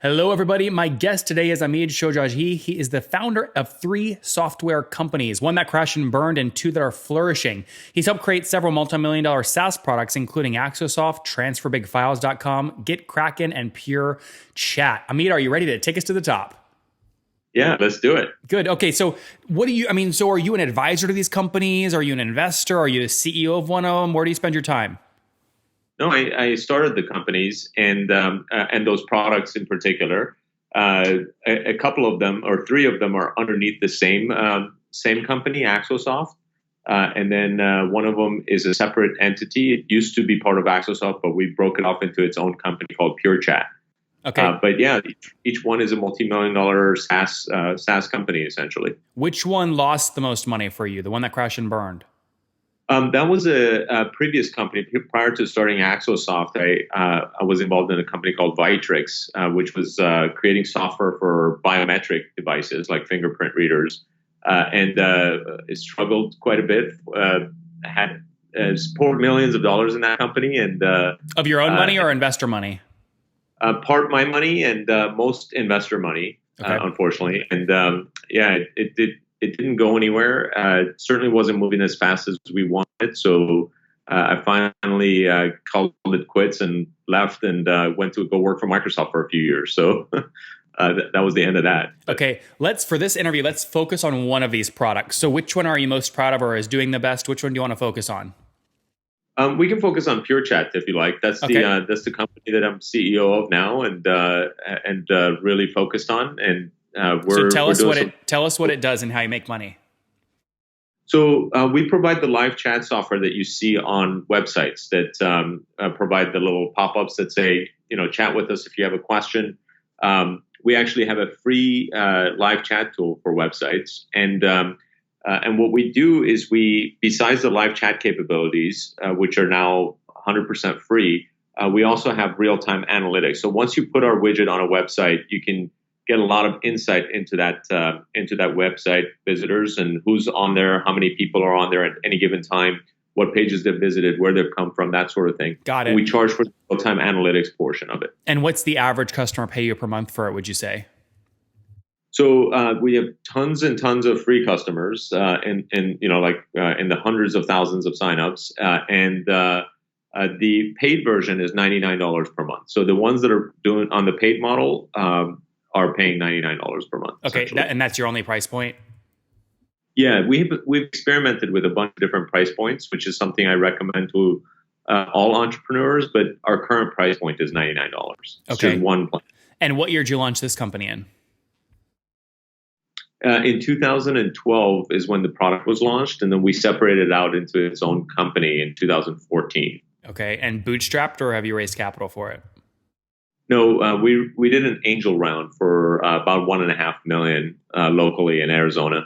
Hello, everybody. My guest today is Hamid Shojaee. He is the founder of 3 software companies, 1 that crashed and burned and 2 that are flourishing. He's helped create several multi-million-dollar SaaS products, including Axosoft, TransferBigFiles.com, GitKraken, and Pure Chat. Hamid, are you ready to take us to the top? Yeah, let's do it. Good. Okay, so so are you an advisor to these companies? Are you an investor? Are you the CEO of one of them? Where do you spend your time? No, I started the companies and those products in particular. A couple of them, or 3 of them, are underneath the same company, Axosoft, and then one of them is a separate entity. It used to be part of Axosoft, but we broke it off into its own company called Pure Chat. Okay. But yeah, each one is a multi-million-dollar SaaS company essentially. Which one lost the most money for you? The one that crashed and burned? That was a previous company. Prior to starting Axosoft, I was involved in a company called Vitrix, which was creating software for biometric devices like fingerprint readers, and it struggled quite a bit. Had poured millions of dollars in that company, and of your own money or investor money? Part my money and most investor money, okay. Unfortunately, and it didn't go anywhere. It certainly wasn't moving as fast as we wanted. So I finally called it quits and left and went to go work for Microsoft for a few years. So that was the end of that. Okay, for this interview, let's focus on one of these products. So which one are you most proud of or is doing the best? Which one do you want to focus on? We can focus on Pure Chat if you like. That's okay. That's the company that I'm CEO of now and really focused on. And so tell us what it does and how you make money. So we provide the live chat software that you see on websites that provide the little pop-ups that say, chat with us if you have a question. We actually have a free live chat tool for websites. And what we do is besides the live chat capabilities, which are now 100% free, we also have real-time analytics. So once you put our widget on a website, you can get a lot of insight into that website visitors and who's on there, how many people are on there at any given time, what pages they've visited, where they've come from, that sort of thing. Got it. And we charge for the real-time analytics portion of it. And what's the average customer pay you per month for it, would you say? So we have tons and tons of free customers, in the hundreds of thousands of signups, and the paid version is $99 per month. So the ones that are doing on the paid model are paying $99 per month. Okay, and that's your only price point? Yeah, we've experimented with a bunch of different price points, which is something I recommend to all entrepreneurs. But our current price point is $99. Okay, just one plan. And what year did you launch this company in? In 2012 is when the product was launched, and then we separated it out into its own company in 2014. Okay, and bootstrapped, or have you raised capital for it? No, we did an angel round for about $1.5 million locally in Arizona.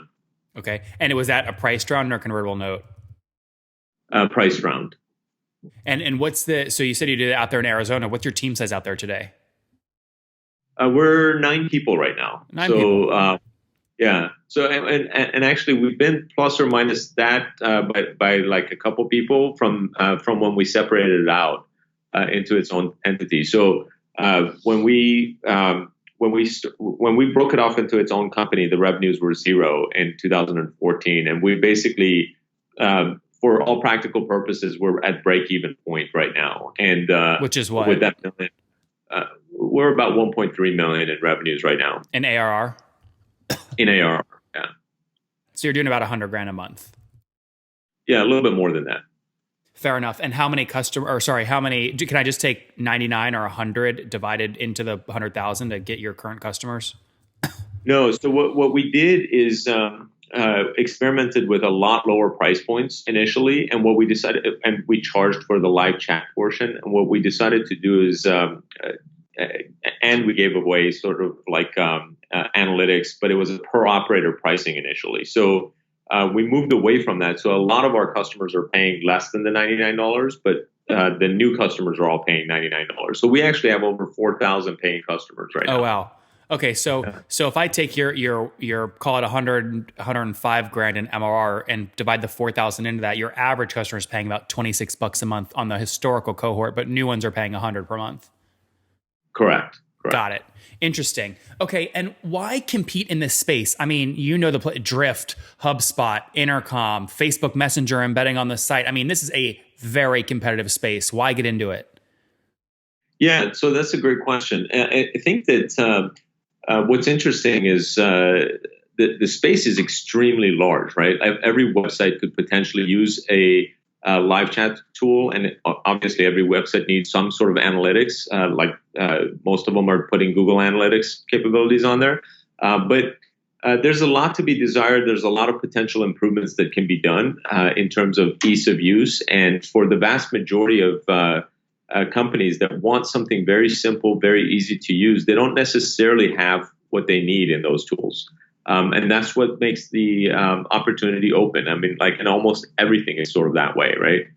Okay, and was that a priced round or a convertible note? Priced round. And so you said you did it out there in Arizona. What's your team size out there today? We're 9 people right now. 9 people. Yeah. So and actually we've been plus or minus that by like a couple people from when we separated it out into its own entity. So when we broke it off into its own company, the revenues were 0 in 2014, and we basically for all practical purposes we're at break-even point right now. And which is what? With that million, we're about 1.3 million in revenues right now. In ARR? In ARR, yeah. So you're doing about $100,000 a month. Yeah, a little bit more than that. Fair enough. And can I just take 99 or 100 divided into the 100,000 to get your current customers? No. So what we did is experimented with a lot lower price points initially, and what we decided, and we charged for the live chat portion. And what we decided to do is, and we gave away sort of like analytics, but it was a per operator pricing initially. So we moved away from that. So a lot of our customers are paying less than the $99, but the new customers are all paying $99. So we actually have over 4,000 paying customers right now. Oh, wow. Okay, so if I take your call it 105 grand in MRR and divide the 4,000 into that, your average customer is paying about $26 a month on the historical cohort, but new ones are paying 100 per month. Correct. Correct. Got it. Interesting. Okay, and why compete in this space? I mean, you know Drift, HubSpot, Intercom, Facebook Messenger embedding on the site. I mean, this is a very competitive space. Why get into it? Yeah, so that's a great question. I think that what's interesting is the space is extremely large, right? Every website could potentially use a live chat tool, and obviously every website needs some sort of analytics. Most of them are putting Google Analytics capabilities on there, but there's a lot to be desired. There's a lot of potential improvements that can be done in terms of ease of use, and for the vast majority of companies that want something very simple, very easy to use, they don't necessarily have what they need in those tools. And that's what makes the opportunity open. I mean, like in almost everything is sort of that way, right?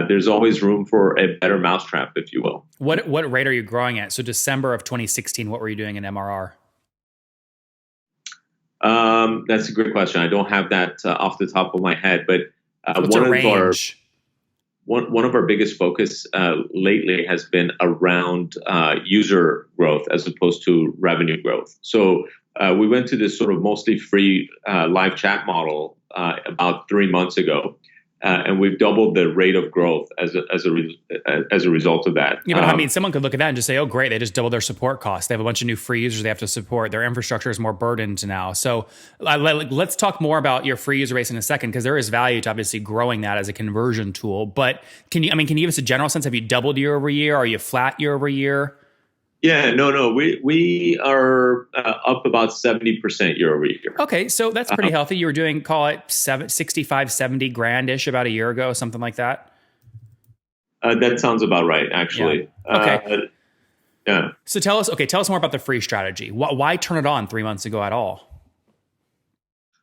There's always room for a better mousetrap, if you will. What rate are you growing at? So December of 2016, what were you doing in MRR? That's a great question. I don't have that off the top of my head, but one of our biggest focus lately has been around user growth as opposed to revenue growth. So we went to this sort of mostly free live chat model about 3 months ago, and we've doubled the rate of growth as a result of that. Yeah, but I mean, someone could look at that and just say, "Oh, great! They just doubled their support costs. They have a bunch of new free users they have to support. Their infrastructure is more burdened now." So let's talk more about your free user base in a second, because there is value to obviously growing that as a conversion tool. But can you give us a general sense? Have you doubled year over year? Are you flat year over year? Yeah, no. We are up about 70% year over year. Okay, so that's pretty healthy. You were doing, call it 65, 70 grand-ish about a year ago, something like that? That sounds about right, actually. Yeah. Okay. Yeah. So tell us more about the free strategy. Why turn it on 3 months ago at all?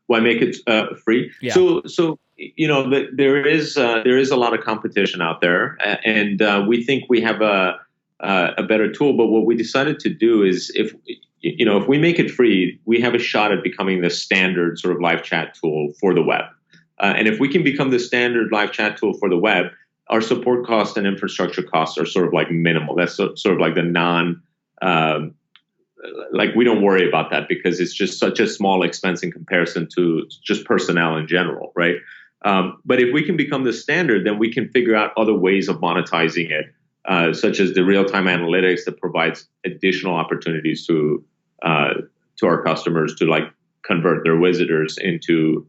Why make it free? Yeah. So there is a lot of competition out there, and we think we have a better tool. But what we decided to do is, if we make it free, we have a shot at becoming the standard sort of live chat tool for the web. And if we can become the standard live chat tool for the web, our support costs and infrastructure costs are sort of like minimal. That's sort of like the we don't worry about that because it's just such a small expense in comparison to just personnel in general, right? But if we can become the standard, then we can figure out other ways of monetizing it. Such as the real-time analytics that provides additional opportunities to our customers to convert their visitors into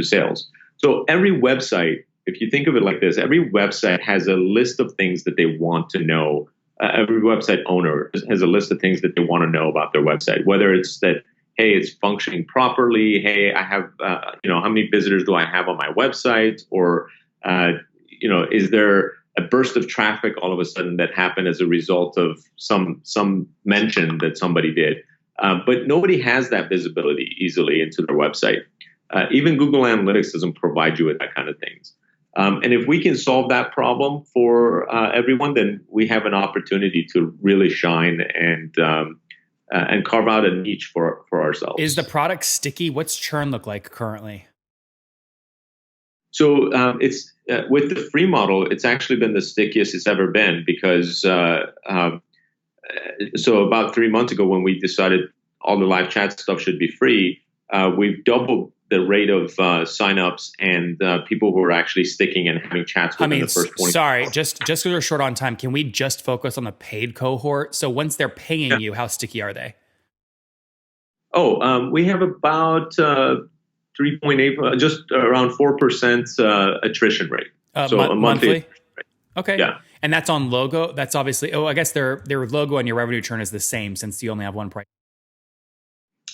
sales. So every website, if you think of it like this, every website has a list of things that they want to know. Every website owner has a list of things that they want to know about their website, whether it's that, hey, it's functioning properly. Hey, I have, how many visitors do I have on my website? Or, is there a burst of traffic all of a sudden that happened as a result of some mention that somebody did. But nobody has that visibility easily into their website. Even Google Analytics doesn't provide you with that kind of things. And if we can solve that problem for everyone, then we have an opportunity to really shine and carve out a niche for ourselves. Is the product sticky? What's churn look like currently? So it's with the free model, it's actually been the stickiest it's ever been because so about 3 months ago when we decided all the live chat stuff should be free, we've doubled the rate of signups and people who are actually sticking and having chats within the first 20 Sorry, just because we're short on time, can we just focus on the paid cohort? So once they're paying you, how sticky are they? We have about 3.8, just around 4% attrition rate. So a monthly rate. Okay. Yeah. And that's on logo. That's obviously, I guess their logo and your revenue churn is the same since you only have one price.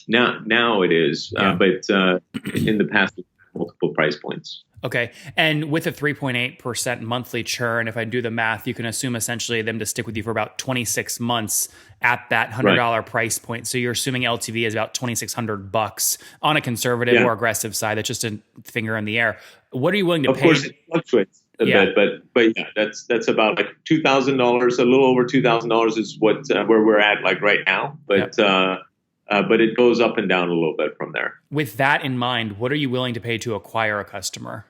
Now it is, but in the past, multiple price points. Okay. And with a 3.8% monthly churn, if I do the math, you can assume essentially them to stick with you for about 26 months at that $100 price point. So you're assuming LTV is about $2,600 on a conservative or aggressive side. That's just a finger in the air. What are you willing to pay? Of course, it fluctuates a bit, but yeah, that's about like $2,000, a little over $2,000 is what where we're at right now. But it goes up and down a little bit from there. With that in mind, what are you willing to pay to acquire a customer?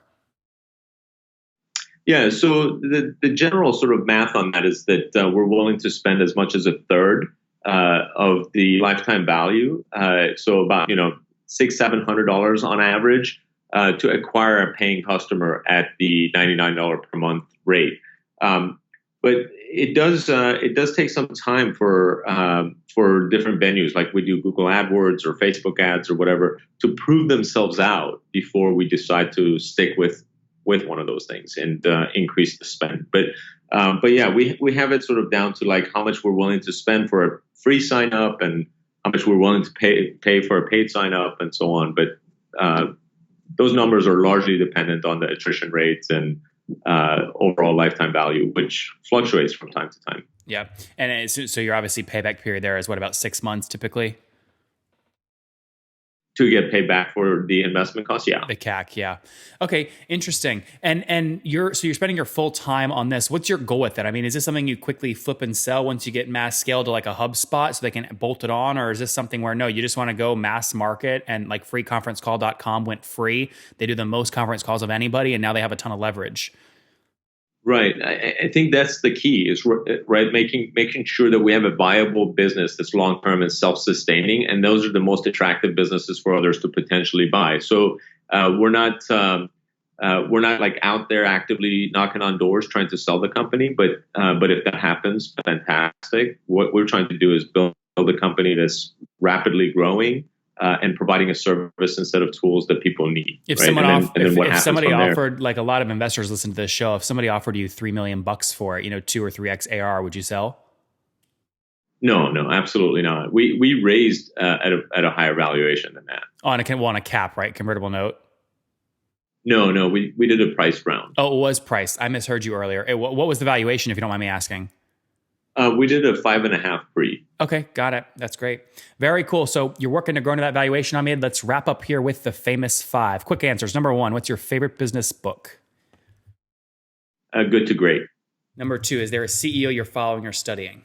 Yeah, so the general sort of math on that is that we're willing to spend as much as a third of the lifetime value. So about $600-700 on average to acquire a paying customer at the $99 per month rate. But it does take some time for different venues like we do Google AdWords or Facebook ads or whatever to prove themselves out before we decide to stick with one of those things and increase the spend. But yeah, we have it sort of down to like how much we're willing to spend for a free sign up and how much we're willing to pay for a paid sign up and so on. But those numbers are largely dependent on the attrition rates and overall lifetime value, which fluctuates from time to time. Yeah. And so your obviously payback period there is what, about 6 months typically? To get paid back for the investment cost, yeah. The CAC, yeah. Okay, interesting. And you're spending your full time on this. What's your goal with it? I mean, is this something you quickly flip and sell once you get mass scale to like a HubSpot so they can bolt it on? Or is this something where no, you just want to go mass market and like freeconferencecall.com went free. They do the most conference calls of anybody and now they have a ton of leverage. Right. I think that's the key is right making sure that we have a viable business that's long term and self sustaining, and those are the most attractive businesses for others to potentially buy. So we're not like out there actively knocking on doors trying to sell the company, but if that happens, fantastic. What we're trying to do is build a company that's rapidly growing. And providing a service instead of tools that people need. If right? someone if somebody offered, there, like a lot of investors listen to this show, if somebody offered you $3 million for it, 2 or 3x AR, would you sell? No, absolutely not. We raised at a higher valuation than that. On a cap, right? Convertible note. No, we did a price round. Oh, it was priced. I misheard you earlier. What was the valuation, if you don't mind me asking? We did a 5.5 pre. Okay, got it. That's great. Very cool. So you're working to grow into that valuation, Hamid. Let's wrap up here with the famous 5. Quick answers. Number 1, what's your favorite business book? Good to Great. Number 2, is there a CEO you're following or studying?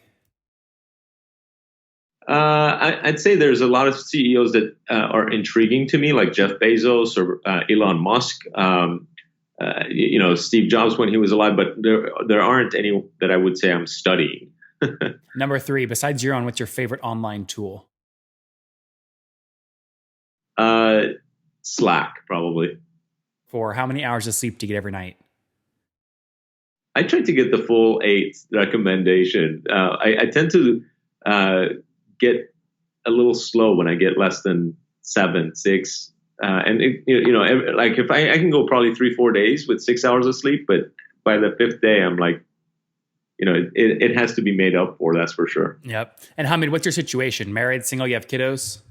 I'd say there's a lot of CEOs that are intriguing to me, like Jeff Bezos or Elon Musk. Steve Jobs when he was alive, but there aren't any that I would say I'm studying. Number 3, besides your own, what's your favorite online tool? Slack, probably. For how many hours of sleep do you get every night? I try to get the full 8 recommendation. I tend to get a little slow when I get less than 7, 6. Like if I can go probably 3-4 days with 6 hours of sleep, but by the 5th day, I'm like, it has to be made up for, that's for sure. Yep. And Hamid, what's your situation? Married, single, you have kiddos?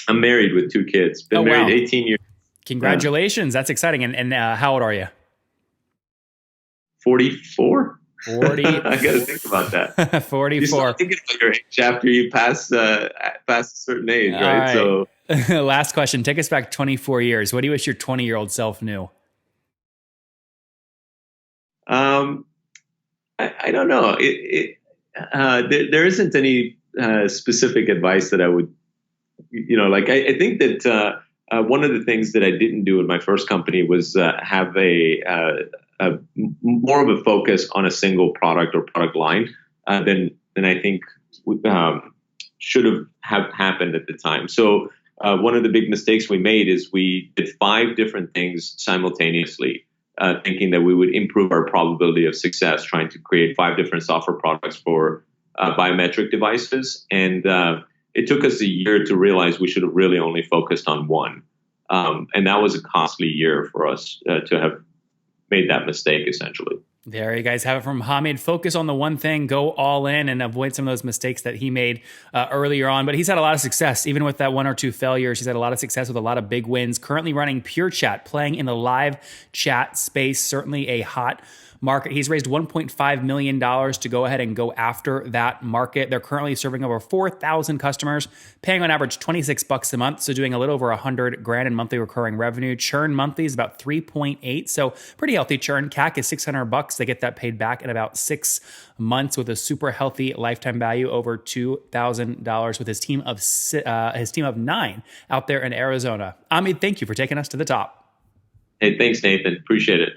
I'm married with 2 kids. Been married 18 years. Congratulations. That's exciting. And how old are you? 44. 40. I got to think about that. 44. You start thinking about your age after you pass a certain age, right? So, last question. Take us back 24 years. What do you wish your 20-year-old self knew? I don't know. There isn't any specific advice that I would, I think that one of the things that I didn't do in my first company was have a more of a focus on a single product or product line than I think should have happened at the time. So one of the big mistakes we made is we did 5 different things simultaneously, thinking that we would improve our probability of success, trying to create 5 different software products for biometric devices. And it took us a year to realize we should have really only focused on one. And that was a costly year for us to have made that mistake, essentially. There you guys have it from Hamid. Focus on the one thing, go all in, and avoid some of those mistakes that he made earlier on. But he's had a lot of success, even with that 1 or 2 failures. He's had a lot of success with a lot of big wins. Currently running Pure Chat, playing in the live chat space, certainly a hot market. He's raised $1.5 million to go ahead and go after that market. They're currently serving over 4,000 customers, paying on average $26 a month. So doing a little over $100,000 in monthly recurring revenue. Churn monthly is about 3.8. So pretty healthy churn. CAC is $600. They get that paid back in about 6 months with a super healthy lifetime value over $2,000 with his team of 9 out there in Arizona. Hamid, thank you for taking us to the top. Hey, thanks, Nathan. Appreciate it.